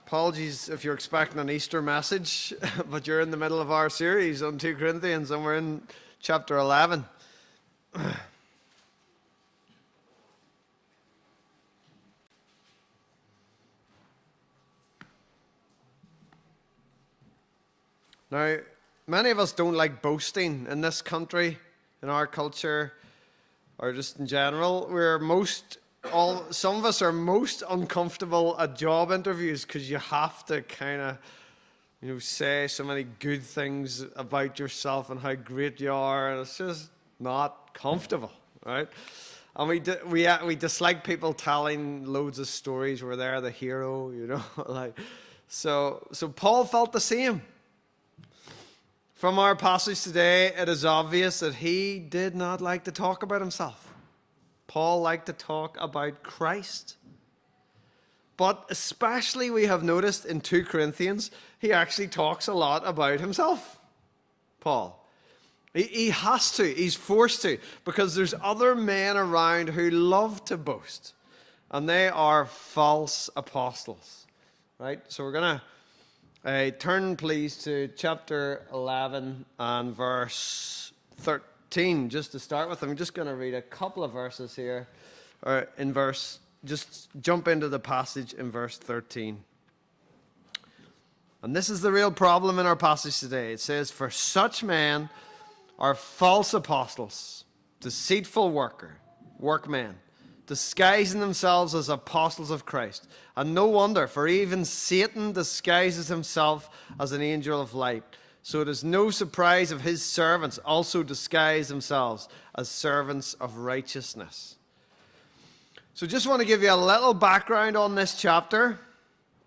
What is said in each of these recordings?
Apologies if you're expecting an Easter message, but you're in the middle of our series on 2 Corinthians, and we're in chapter 11. Now, many of us don't like boasting in this country, in our culture, or just in general. Some of us are most uncomfortable at job interviews because you have to kind of, say so many good things about yourself and how great you are, and it's just not comfortable, right? And we dislike people telling loads of stories where they're the hero, So Paul felt the same. From our passage today, it is obvious that he did not like to talk about himself. Paul liked to talk about Christ. But especially we have noticed in 2 Corinthians, he actually talks a lot about himself, Paul. He has to, he's forced to, because there's other men around who love to boast. And they are false apostles, right? So we're going to turn, please, to chapter 11 and verse 13. Just to start with, I'm just going to read a couple of verses here, just jump into the passage in verse 13. And this is the real problem in our passage today. It says, "For such men are false apostles, deceitful workmen, disguising themselves as apostles of Christ. And no wonder, for even Satan disguises himself as an angel of light. So it is no surprise if his servants also disguise themselves as servants of righteousness." So just want to give you a little background on this chapter.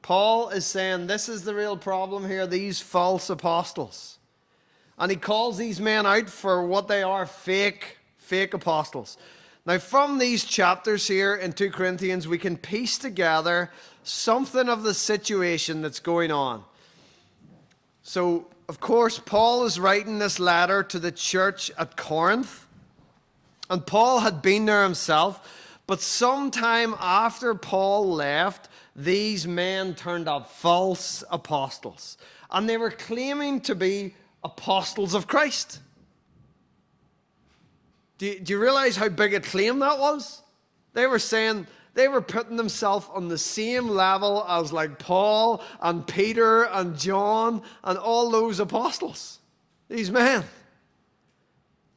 Paul is saying this is the real problem here, these false apostles. And he calls these men out for what they are, fake apostles. Now from these chapters here in 2 Corinthians, we can piece together something of the situation that's going on. So, of course, Paul is writing this letter to the church at Corinth. And Paul had been there himself. But sometime after Paul left, these men turned up, false apostles. And they were claiming to be apostles of Christ. Do you realize how big a claim that was? They were saying, they were putting themselves on the same level as like Paul and Peter and John and all those apostles. These men.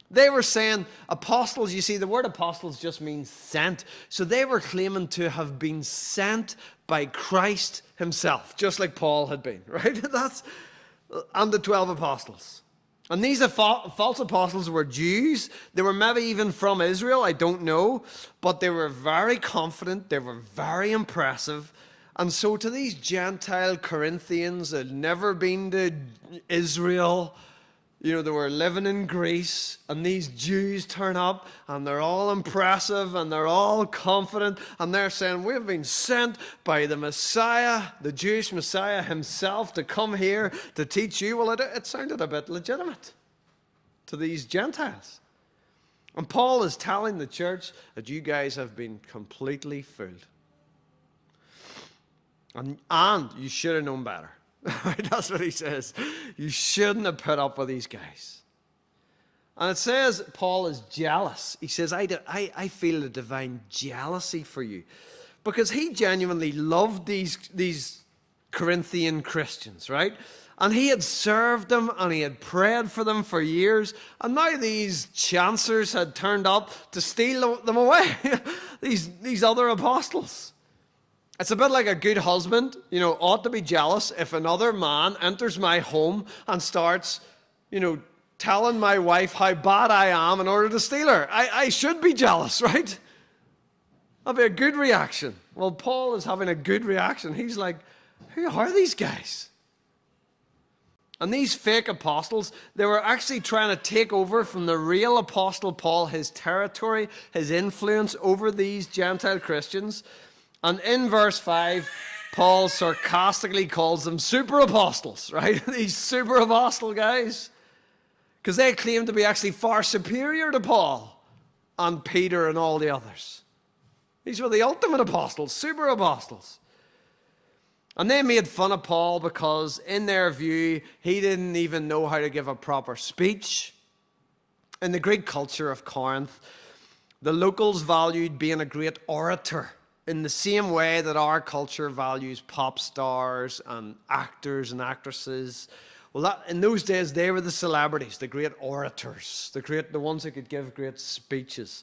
They were saying apostles, you see, the word apostles just means sent. So they were claiming to have been sent by Christ himself, just like Paul had been, right? And the 12 apostles. And these false apostles were Jews. They were maybe even from Israel, I don't know. But they were very confident. They were very impressive. And so to these Gentile Corinthians that had never been to Israel, they were living in Greece, and these Jews turn up, and they're all impressive, and they're all confident, and they're saying, we've been sent by the Messiah, the Jewish Messiah himself, to come here to teach you. Well, it sounded a bit legitimate to these Gentiles. And Paul is telling the church that you guys have been completely fooled. And you should have known better. That's what he says. You shouldn't have put up with these guys. And it says Paul is jealous. He says, I feel a divine jealousy for you. Because he genuinely loved these Corinthian Christians, right? And he had served them and he had prayed for them for years. And now these chancers had turned up to steal them away. these other apostles. It's a bit like a good husband, ought to be jealous if another man enters my home and starts, telling my wife how bad I am in order to steal her. I should be jealous, right? That'd be a good reaction. Well, Paul is having a good reaction. He's like, who are these guys? And these fake apostles, they were actually trying to take over from the real apostle Paul, his territory, his influence over these Gentile Christians. And in verse 5, Paul sarcastically calls them super apostles, right? These super apostle guys. Because they claim to be actually far superior to Paul and Peter and all the others. These were the ultimate apostles, super apostles. And they made fun of Paul because, in their view, he didn't even know how to give a proper speech. In the Greek culture of Corinth, the locals valued being a great orator in the same way that our culture values pop stars and actors and actresses. Well, in those days, they were the celebrities, the great orators, the ones who could give great speeches.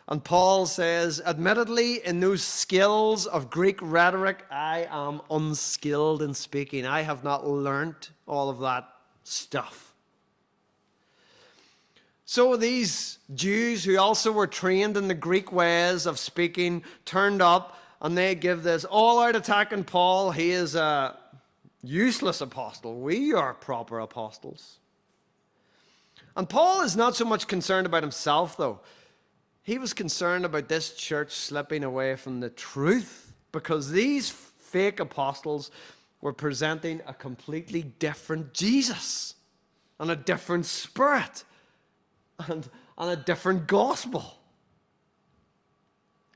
And Paul says, admittedly, in those skills of Greek rhetoric, I am unskilled in speaking. I have not learnt all of that stuff. So these Jews who also were trained in the Greek ways of speaking turned up, and they give this all-out attack on Paul. He is a useless apostle. We are proper apostles. And Paul is not so much concerned about himself, though. He was concerned about this church slipping away from the truth, because these fake apostles were presenting a completely different Jesus and a different spirit and a different gospel.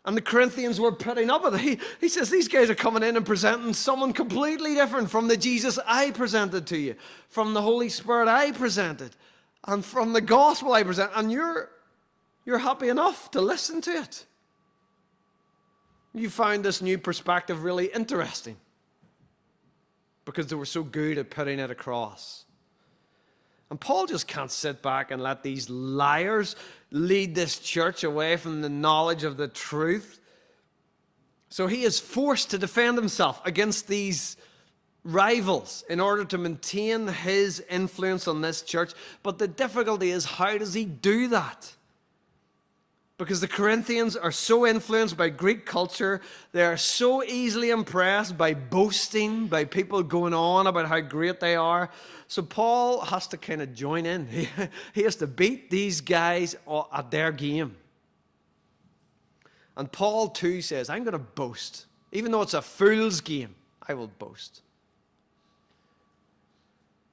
And the Corinthians were putting up with it. He says, these guys are coming in and presenting someone completely different from the Jesus I presented to you, from the Holy Spirit I presented, and from the gospel I present. And you're happy enough to listen to it. You find this new perspective really interesting because they were so good at putting it across. And Paul just can't sit back and let these liars lead this church away from the knowledge of the truth. So he is forced to defend himself against these rivals in order to maintain his influence on this church. But the difficulty is, how does he do that? Because the Corinthians are so influenced by Greek culture, they are so easily impressed by boasting, by people going on about how great they are. So Paul has to kind of join in. He has to beat these guys at their game. And Paul too says, I'm going to boast. Even though it's a fool's game, I will boast.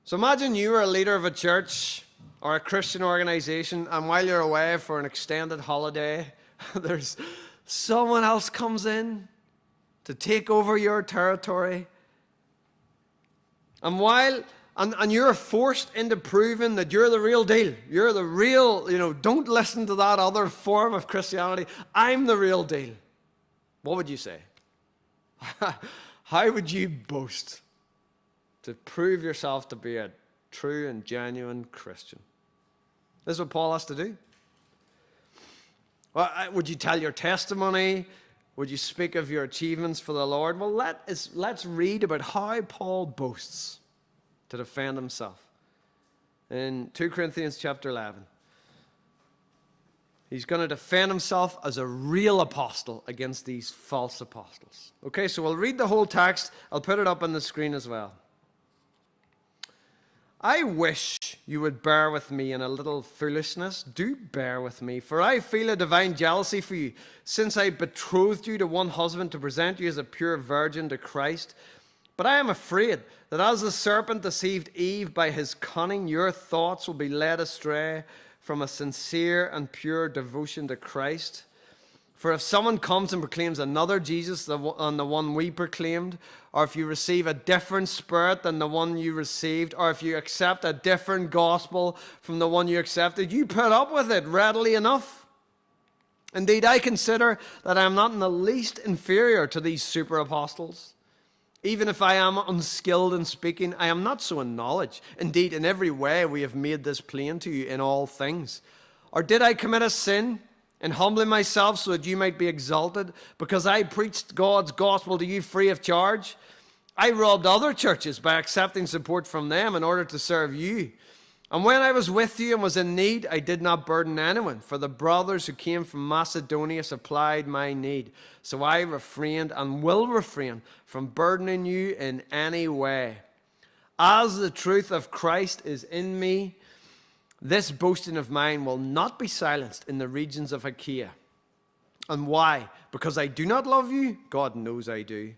So imagine you are a leader of a church or a Christian organization, and while you're away for an extended holiday, there's someone else comes in to take over your territory. And you're forced into proving that you're the real deal. You're the real, don't listen to that other form of Christianity. I'm the real deal. What would you say? How would you boast to prove yourself to be a true and genuine Christian? This is what Paul has to do. Well, would you tell your testimony? Would you speak of your achievements for the Lord? Well, let's read about how Paul boasts to defend himself. In 2 Corinthians chapter 11, he's going to defend himself as a real apostle against these false apostles. Okay, so we'll read the whole text. I'll put it up on the screen as well. I wish you would bear with me in a little foolishness. Do bear with me, for I feel a divine jealousy for you, since I betrothed you to one husband to present you as a pure virgin to Christ. But I am afraid that as the serpent deceived Eve by his cunning, your thoughts will be led astray from a sincere and pure devotion to Christ. For if someone comes and proclaims another Jesus than the one we proclaimed, or if you receive a different spirit than the one you received, or if you accept a different gospel from the one you accepted, you put up with it readily enough. Indeed, I consider that I am not in the least inferior to these super apostles. Even if I am unskilled in speaking, I am not so in knowledge. Indeed, in every way we have made this plain to you in all things. Or did I commit a sin in humbling myself so that you might be exalted, because I preached God's gospel to you free of charge? I robbed other churches by accepting support from them in order to serve you. And when I was with you and was in need, I did not burden anyone, for the brothers who came from Macedonia supplied my need. So I refrained and will refrain from burdening you in any way. As the truth of Christ is in me, this boasting of mine will not be silenced in the regions of Achaia. And why? Because I do not love you? God knows I do.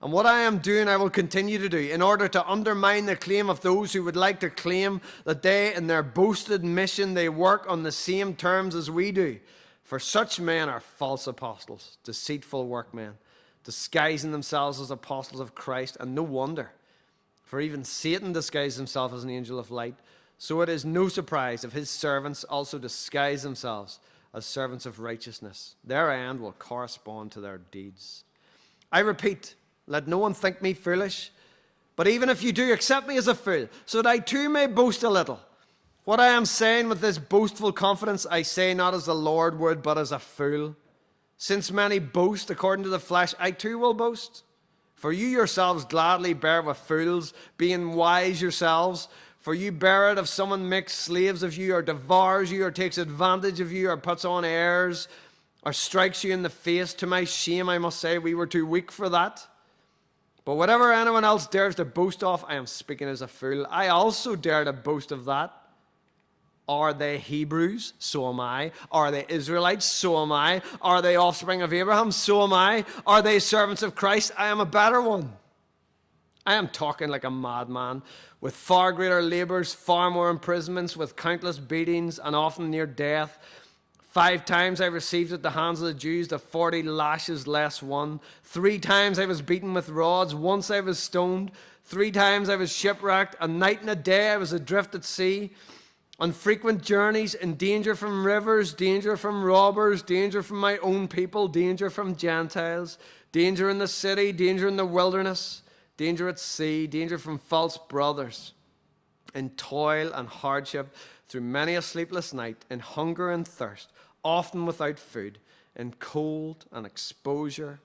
And what I am doing, I will continue to do, in order to undermine the claim of those who would like to claim that they, in their boasted mission, they work on the same terms as we do. For such men are false apostles, deceitful workmen, disguising themselves as apostles of Christ, and no wonder, for even Satan disguised himself as an angel of light. So it is no surprise if his servants also disguise themselves as servants of righteousness. Their end will correspond to their deeds. I repeat, let no one think me foolish, but even if you do, accept me as a fool, so that I too may boast a little. What I am saying with this boastful confidence, I say not as the Lord would, but as a fool. Since many boast according to the flesh, I too will boast. For you yourselves gladly bear with fools, being wise yourselves. For you bear it if someone makes slaves of you, or devours you, or takes advantage of you, or puts on airs, or strikes you in the face. To my shame, I must say, we were too weak for that. But whatever anyone else dares to boast of, I am speaking as a fool. I also dare to boast of that. Are they Hebrews? So am I. Are they Israelites? So am I. Are they offspring of Abraham? So am I. Are they servants of Christ? I am a better one. I am talking like a madman, with far greater labors, far more imprisonments, with countless beatings, and often near death. 5 times I received at the hands of the Jews the 40 lashes less one. 3 times I was beaten with rods. Once I was stoned. 3 times I was shipwrecked. A night and a day I was adrift at sea. On frequent journeys, in danger from rivers, danger from robbers, danger from my own people, danger from Gentiles, danger in the city, danger in the wilderness, danger at sea, danger from false brothers, in toil and hardship, through many a sleepless night, in hunger and thirst, often without food, in cold and exposure.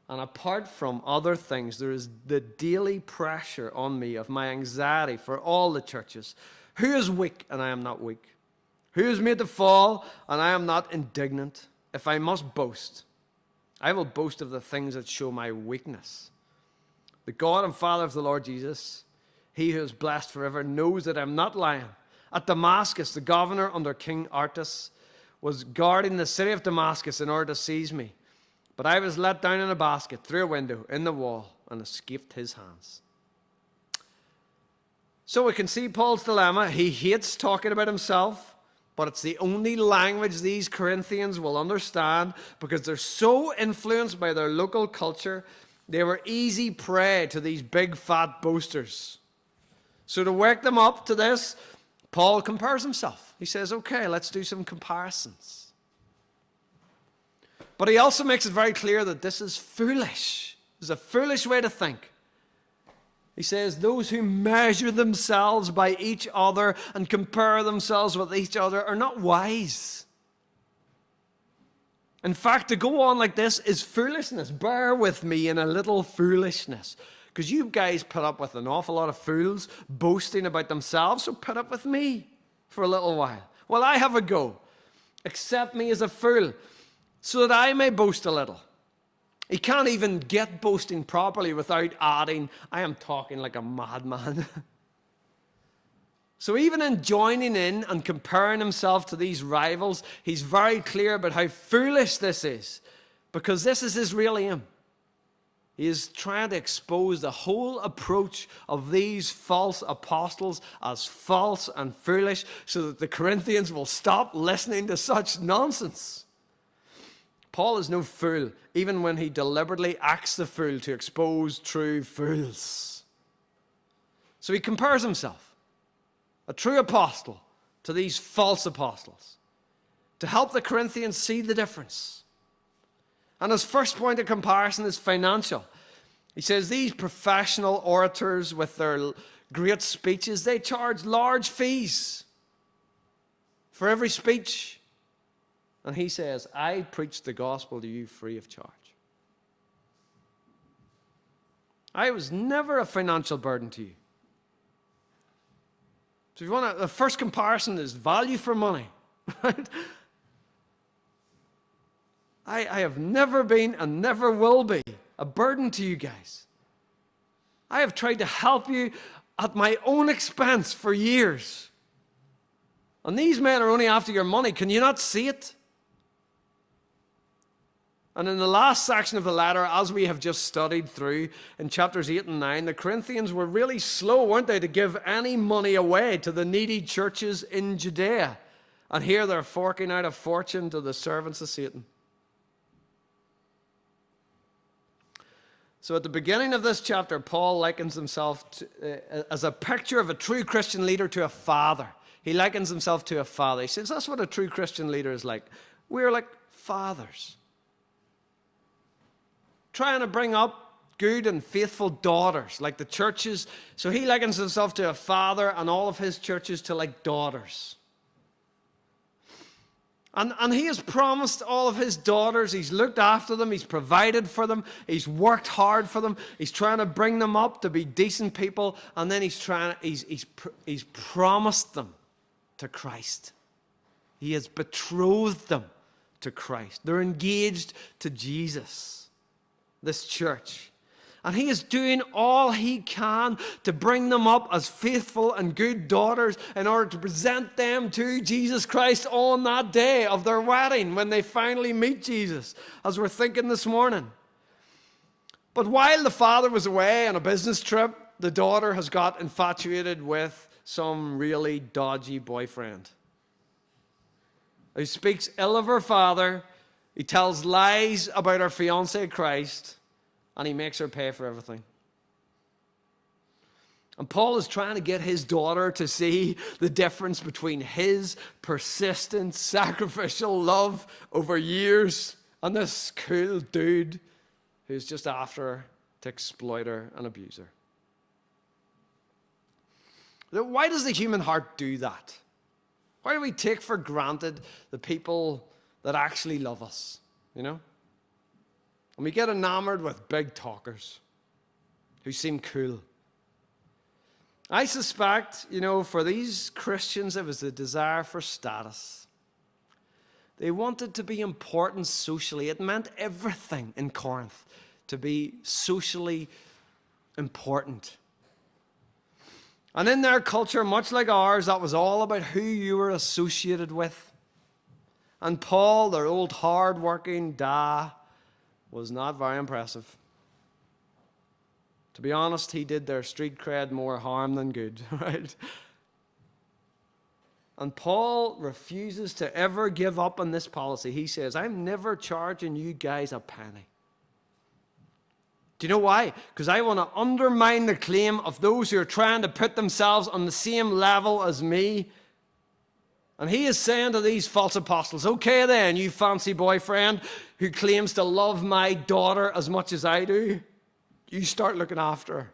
And apart from other things, there is the daily pressure on me of my anxiety for all the churches. Who is weak, and I am not weak? Who is made to fall, and I am not indignant? If I must boast, I will boast of the things that show my weakness. The God and Father of the Lord Jesus, he who is blessed forever, knows that I am not lying. At Damascus, the governor under King Artus was guarding the city of Damascus in order to seize me. But I was let down in a basket through a window in the wall and escaped his hands. So we can see Paul's dilemma. He hates talking about himself, but it's the only language these Corinthians will understand because they're so influenced by their local culture. They were easy prey to these big fat boasters. So to wake them up to this, Paul compares himself. He says, okay, let's do some comparisons. But he also makes it very clear that this is foolish. It's a foolish way to think. He says, those who measure themselves by each other and compare themselves with each other are not wise. In fact, to go on like this is foolishness. Bear with me in a little foolishness. Because you guys put up with an awful lot of fools boasting about themselves, so put up with me for a little while. Well, I have a go. Accept me as a fool, so that I may boast a little. He can't even get boasting properly without adding, I am talking like a madman. So even in joining in and comparing himself to these rivals, he's very clear about how foolish this is, because this is his real aim. He is trying to expose the whole approach of these false apostles as false and foolish, so that the Corinthians will stop listening to such nonsense. Paul is no fool, even when he deliberately acts the fool to expose true fools. So he compares himself, a true apostle, to these false apostles, to help the Corinthians see the difference. And his first point of comparison is financial. He says these professional orators with their great speeches, they charge large fees for every speech. And he says, I preach the gospel to you free of charge. I was never a financial burden to you. So if you want the first comparison is value for money. Right? I have never been and never will be a burden to you guys. I have tried to help you at my own expense for years. And these men are only after your money. Can you not see it? And in the last section of the letter, as we have just studied through in chapters 8 and 9, the Corinthians were really slow, weren't they, to give any money away to the needy churches in Judea. And here they're forking out a fortune to the servants of Satan. So at the beginning of this chapter, Paul likens himself as a picture of a true Christian leader to a father. He likens himself to a father. He says that's what a true Christian leader is like. We're like fathers, trying to bring up good and faithful daughters like the churches. So he likens himself to a father and all of his churches to like daughters. And he has promised all of his daughters, he's looked after them, he's provided for them, he's worked hard for them, he's trying to bring them up to be decent people, and then he's promised them to Christ. He has betrothed them to Christ. They're engaged to Jesus, this church. And he is doing all he can to bring them up as faithful and good daughters in order to present them to Jesus Christ on that day of their wedding when they finally meet Jesus, as we're thinking this morning. But while the father was away on a business trip, the daughter has got infatuated with some really dodgy boyfriend who speaks ill of her father. He tells lies about her fiancé Christ, and he makes her pay for everything. And Paul is trying to get his daughter to see the difference between his persistent, sacrificial love over years and this cool dude who's just after her to exploit her and abuse her. Why does the human heart do that? Why do we take for granted the people that actually love us, you know? And we get enamored with big talkers who seem cool. I suspect, for these Christians, it was a desire for status. They wanted to be important socially. It meant everything in Corinth to be socially important. And in their culture, much like ours, that was all about who you were associated with. And Paul, their old hard-working dad, was not very impressive. To be honest, he did their street cred more harm than good, right? And Paul refuses to ever give up on this policy. He says, I'm never charging you guys a penny. Do you know why? Because I want to undermine the claim of those who are trying to put themselves on the same level as me. And he is saying to these false apostles, okay then, you fancy boyfriend who claims to love my daughter as much as I do, you start looking after her.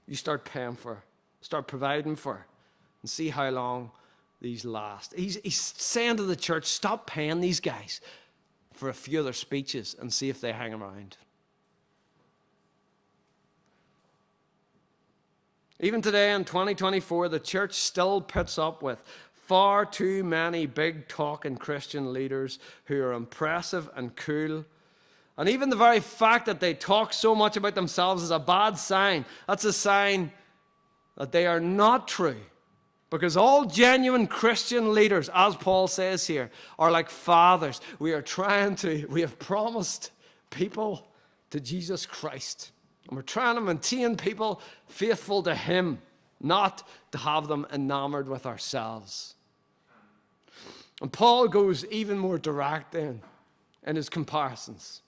You start paying for her. Start providing for her. And see how long these last. He's saying to the church, stop paying these guys for a few of their speeches and see if they hang around. Even today in 2024, the church still puts up with far too many big-talking Christian leaders who are impressive and cool. And even the very fact that they talk so much about themselves is a bad sign. That's a sign that they are not true. Because all genuine Christian leaders, as Paul says here, are like fathers. We have promised people to Jesus Christ. And we're trying to maintain people faithful to him, not to have them enamored with ourselves. And Paul goes even more direct then in his comparisons.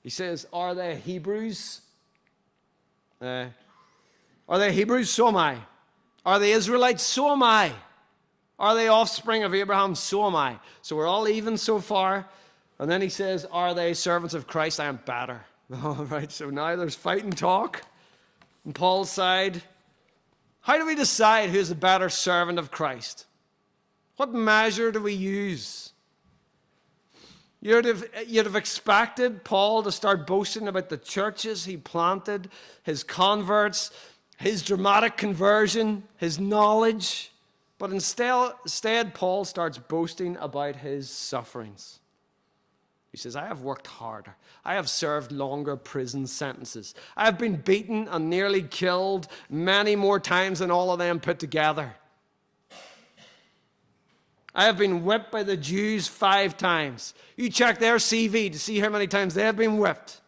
He says, are they Hebrews? Are they Hebrews? So am I. Are they Israelites? So am I. Are they offspring of Abraham? So am I. So we're all even so far. And then he says, are they servants of Christ? I am better. All right, so now there's fight and talk on Paul's side. How do we decide who's a better servant of Christ? What measure do we use? You'd have expected Paul to start boasting about the churches he planted, his converts, his dramatic conversion, his knowledge. But instead, Paul starts boasting about his sufferings. He says, I have worked harder. I have served longer prison sentences. I have been beaten and nearly killed many more times than all of them put together. I have been whipped by the Jews 5 times. You check their CV to see how many times they have been whipped.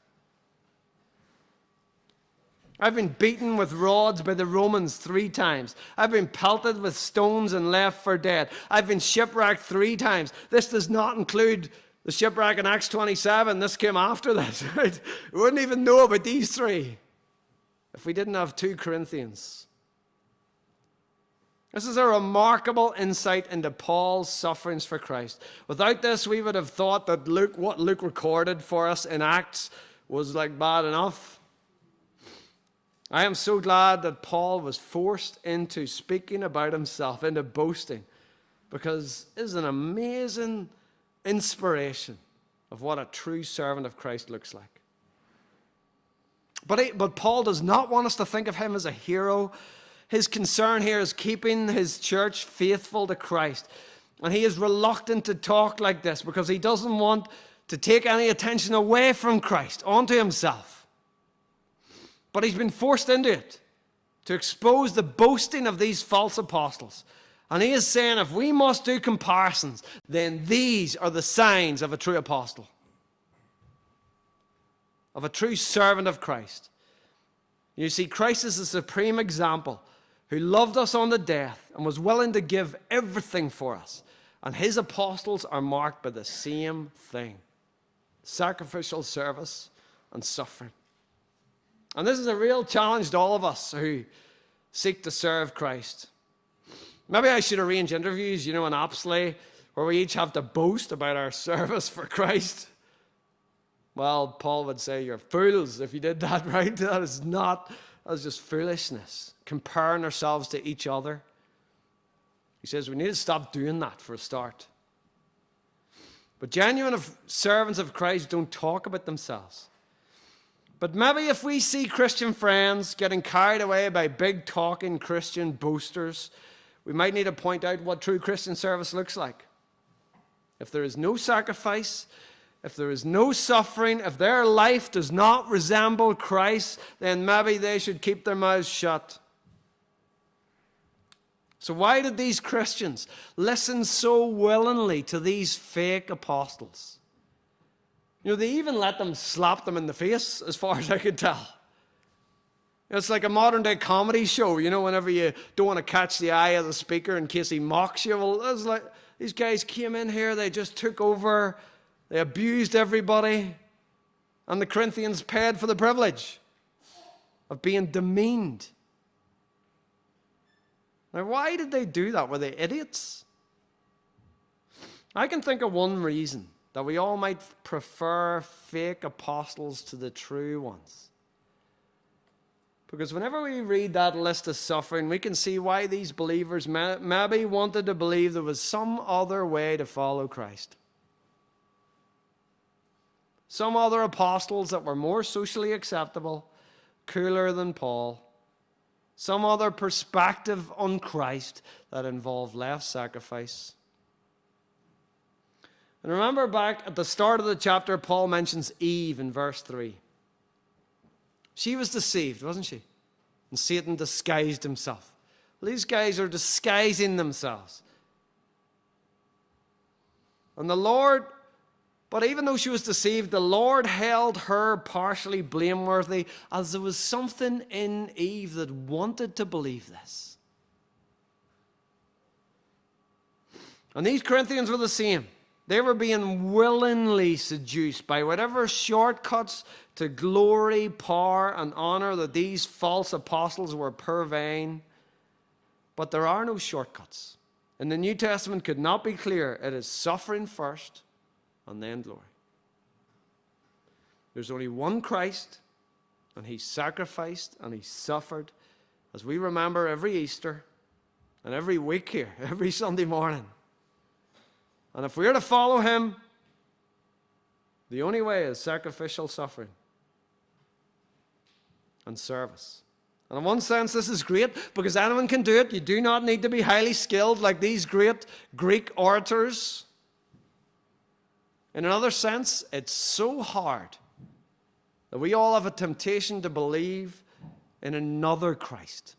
I've been beaten with rods by the Romans 3 times. I've been pelted with stones and left for dead. I've been shipwrecked 3 times. This does not include The shipwreck in Acts 27, this came after this, right? We wouldn't even know about these three if we didn't have 2 Corinthians. This is a remarkable insight into Paul's sufferings for Christ. Without this, we would have thought that what Luke recorded for us in Acts was like bad enough. I am so glad that Paul was forced into speaking about himself, into boasting, because it is an amazing inspiration of what a true servant of Christ looks like. But Paul does not want us to think of him as a hero. His concern here is keeping his church faithful to Christ. And he is reluctant to talk like this because he doesn't want to take any attention away from Christ onto himself. But he's been forced into it to expose the boasting of these false apostles. And he is saying if we must do comparisons, then these are the signs of a true apostle, of a true servant of Christ. You see, Christ is the supreme example who loved us unto death and was willing to give everything for us. And his apostles are marked by the same thing: sacrificial service and suffering. And this is a real challenge to all of us who seek to serve Christ. Maybe I should arrange interviews, in Apsley, where we each have to boast about our service for Christ. Well, Paul would say, you're fools if you did that, right? That is just foolishness, comparing ourselves to each other. He says we need to stop doing that for a start. But genuine servants of Christ don't talk about themselves. But maybe if we see Christian friends getting carried away by big-talking Christian boasters, we might need to point out what true Christian service looks like. If there is no sacrifice, if there is no suffering, if their life does not resemble Christ, then maybe they should keep their mouths shut. So why did these Christians listen so willingly to these fake apostles? They even let them slap them in the face, as far as I could tell. It's like a modern-day comedy show, whenever you don't want to catch the eye of the speaker in case he mocks you. Well, it's like these guys came in here, they just took over, they abused everybody, and the Corinthians paid for the privilege of being demeaned. Now, why did they do that? Were they idiots? I can think of one reason that we all might prefer fake apostles to the true ones. Because whenever we read that list of suffering, we can see why these believers maybe wanted to believe there was some other way to follow Christ. Some other apostles that were more socially acceptable, cooler than Paul. Some other perspective on Christ that involved less sacrifice. And remember back at the start of the chapter, Paul mentions Eve in verse 3. She was deceived, wasn't she? And Satan disguised himself. Well, these guys are disguising themselves. And the Lord, but even though she was deceived, the Lord held her partially blameworthy, as there was something in Eve that wanted to believe this. And these Corinthians were the same. They were being willingly seduced by whatever shortcuts to glory, power, and honor that these false apostles were purveying. But there are no shortcuts. And the New Testament could not be clearer. It is suffering first and then glory. There's only one Christ, and he sacrificed and he suffered, as we remember every Easter and every week here, every Sunday morning. And if we are to follow him, the only way is sacrificial suffering and service. And in one sense, this is great because anyone can do it. You do not need to be highly skilled like these great Greek orators. In another sense, it's so hard that we all have a temptation to believe in another Christ,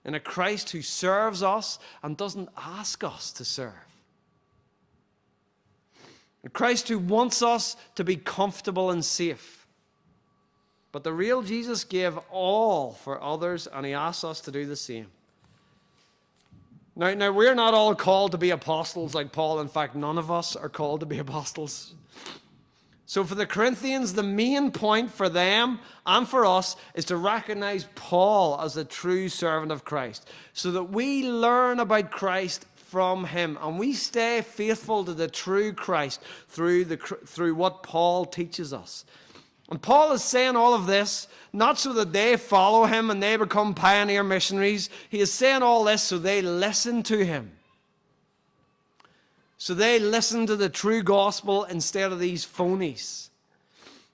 in a Christ who serves us and doesn't ask us to serve. A Christ who wants us to be comfortable and safe. But the real Jesus gave all for others, and he asks us to do the same. Now, we're not all called to be apostles like Paul. In fact, none of us are called to be apostles. So for the Corinthians, the main point for them and for us is to recognize Paul as a true servant of Christ, so that we learn about Christ from him and we stay faithful to the true Christ through what Paul teaches us. And Paul is saying all of this not so that they follow him and they become pioneer missionaries. He is saying all this so they listen to him. So they listen to the true gospel instead of these phonies.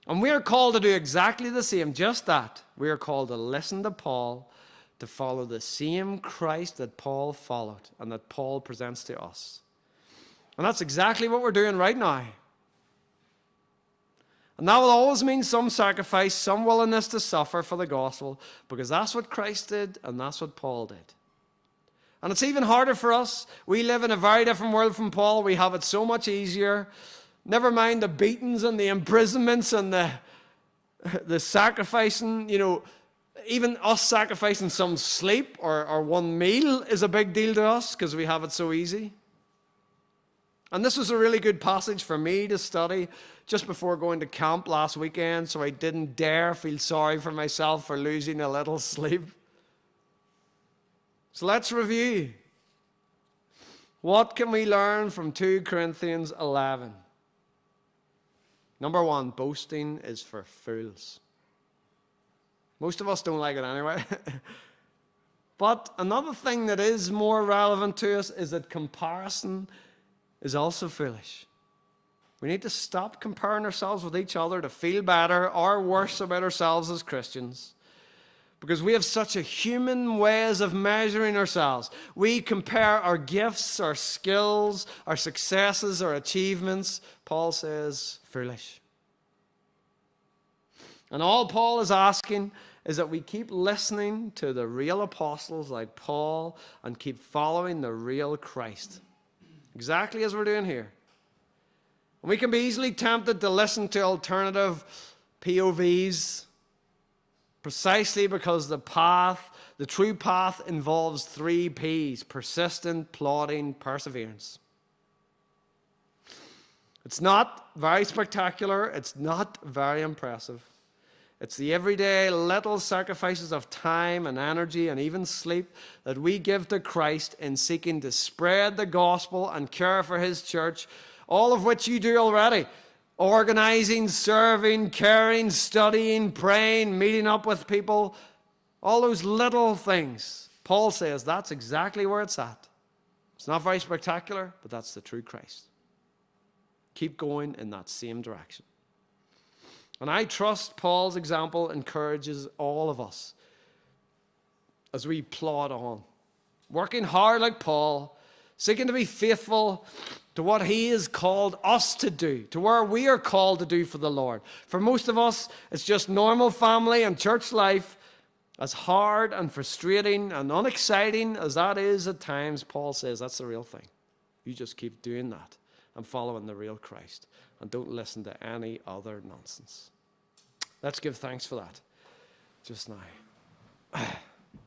And we are called to do exactly the same, just that. We are called to listen to Paul, to follow the same Christ that Paul followed and that Paul presents to us. And that's exactly what we're doing right now. And that will always mean some sacrifice, some willingness to suffer for the gospel, because that's what Christ did and that's what Paul did. And it's even harder for us. We live in a very different world from Paul. We have it so much easier. Never mind the beatings and the imprisonments and the sacrificing. You know, even us sacrificing some sleep or one meal is a big deal to us because we have it so easy. And this was a really good passage for me to study just before going to camp last weekend, so I didn't dare feel sorry for myself for losing a little sleep. So let's review. What can we learn from 2 Corinthians 11? Number 1, boasting is for fools. Most of us don't like it anyway. But another thing that is more relevant to us is that comparison is also foolish. We need to stop comparing ourselves with each other to feel better or worse about ourselves as Christians. Because we have such a human ways of measuring ourselves. We compare our gifts, our skills, our successes, our achievements. Paul says, foolish. And all Paul is asking is that we keep listening to the real apostles like Paul and keep following the real Christ. Exactly as we're doing here. And we can be easily tempted to listen to alternative POVs, precisely because the true path involves 3 P's: persistent, plodding, perseverance. It's not very spectacular. It's not very impressive. It's the everyday little sacrifices of time and energy and even sleep that we give to Christ in seeking to spread the gospel and care for his church, all of which you do already. Organizing, serving, caring, studying, praying, meeting up with people, all those little things. Paul says that's exactly where it's at. It's not very spectacular, but that's the true Christ. Keep going in that same direction. And I trust Paul's example encourages all of us as we plod on, working hard like Paul, seeking to be faithful to what he has called us to do, to where we are called to do for the Lord. For most of us, it's just normal family and church life. As hard and frustrating and unexciting as that is at times, Paul says that's the real thing. You just keep doing that and following the real Christ, and don't listen to any other nonsense. Let's give thanks for that just now.